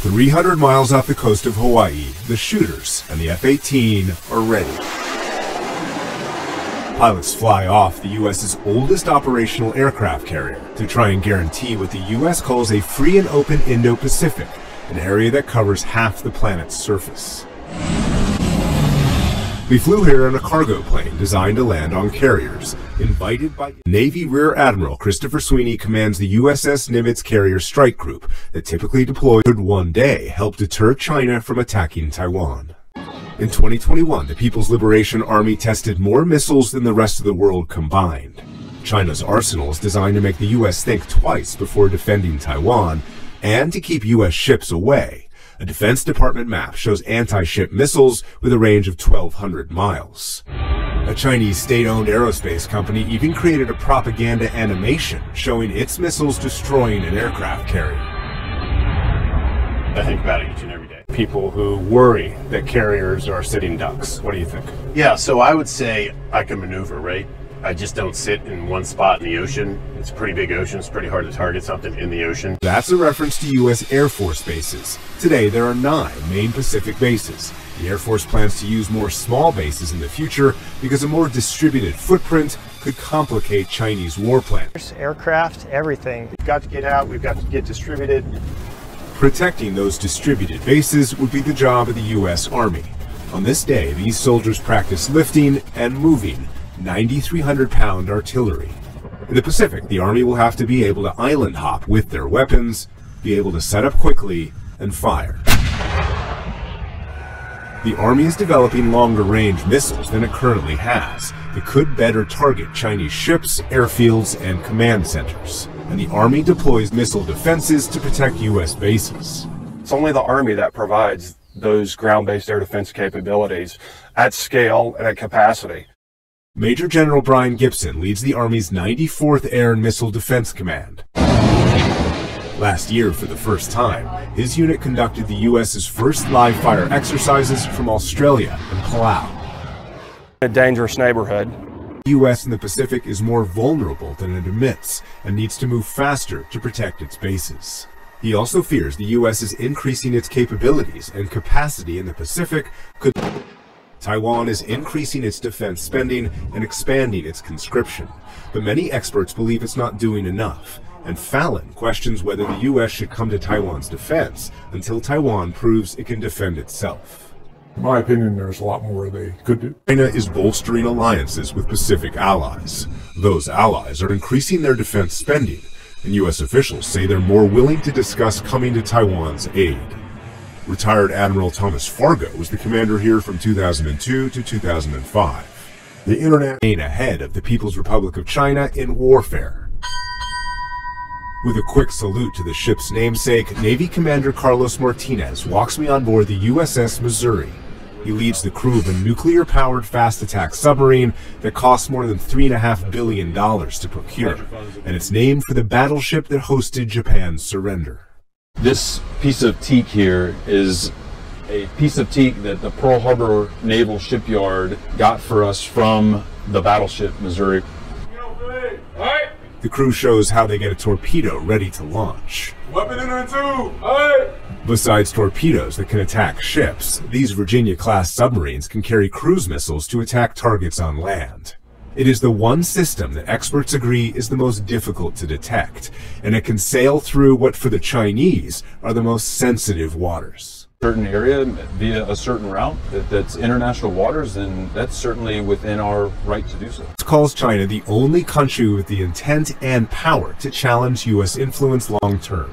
300 miles off the coast of Hawaii, the shooters and the F-18 are ready. Pilots fly off the U.S.'s oldest operational aircraft carrier to try and guarantee what the U.S. calls a free and open Indo-Pacific, an area that covers half the planet's surface. We flew here on a cargo plane designed to land on carriers. Invited by Navy Rear Admiral Christopher Sweeney commands the USS Nimitz Carrier Strike Group that typically deployed could one day help deter China from attacking Taiwan. In 2021, the People's Liberation Army tested more missiles than the rest of the world combined. China's arsenal is designed to make the U.S. think twice before defending Taiwan and to keep U.S. ships away. A Defense Department map shows anti-ship missiles with a range of 1,200 miles. A Chinese state-owned aerospace company even created a propaganda animation showing its missiles destroying an aircraft carrier. I think about it each and every day. People who worry that carriers are sitting ducks. What do you think? Yeah, so I would say I can maneuver, right? I just don't sit in one spot in the ocean. It's a pretty big ocean. It's pretty hard to target something in the ocean. That's a reference to U.S. Air Force bases. Today, there are 9 main Pacific bases. The Air Force plans to use more small bases in the future because a more distributed footprint could complicate Chinese war plans. Aircraft, everything. We've got to get out. We've got to get distributed. Protecting those distributed bases would be the job of the U.S. Army. On this day, these soldiers practice lifting and moving 9,300-pound artillery. In the Pacific, the Army will have to be able to island hop with their weapons, be able to set up quickly, and fire. The Army is developing longer-range missiles than it currently has that could better target Chinese ships, airfields, and command centers. And the Army deploys missile defenses to protect U.S. bases. It's only the Army that provides those ground-based air defense capabilities at scale and at capacity. Major General Brian Gibson leads the Army's 94th Air and Missile Defense Command. Last year, for the first time, his unit conducted the U.S.'s first live-fire exercises from Australia and Palau. A dangerous neighborhood. The U.S. in the Pacific is more vulnerable than it admits and needs to move faster to protect its bases. He also fears the U.S. is increasing its capabilities and capacity in the Pacific could... Taiwan is increasing its defense spending and expanding its conscription, but many experts believe it's not doing enough, and Fallon questions whether the U.S. should come to Taiwan's defense until Taiwan proves it can defend itself. In my opinion, there's a lot more they could do. China is bolstering alliances with Pacific allies. Those allies are increasing their defense spending, and U.S. officials say they're more willing to discuss coming to Taiwan's aid. Retired Admiral Thomas Fargo was the commander here from 2002 to 2005. The internet remained ahead of the People's Republic of China in warfare. With a quick salute to the ship's namesake, Navy Commander Carlos Martinez walks me on board the USS Missouri. He leads the crew of a nuclear-powered fast-attack submarine that costs more than $3.5 billion to procure, and it's named for the battleship that hosted Japan's surrender. This piece of teak here is a piece of teak that the Pearl Harbor Naval Shipyard got for us from the battleship Missouri. The crew shows how they get a torpedo ready to launch. Weapon in 2! Besides torpedoes that can attack ships, these Virginia-class submarines can carry cruise missiles to attack targets on land. It is the one system that experts agree is the most difficult to detect, and it can sail through what for the Chinese are the most sensitive waters. Certain area via a certain route that's international waters, then that's certainly within our right to do so. This calls China the only country with the intent and power to challenge U.S. influence long term.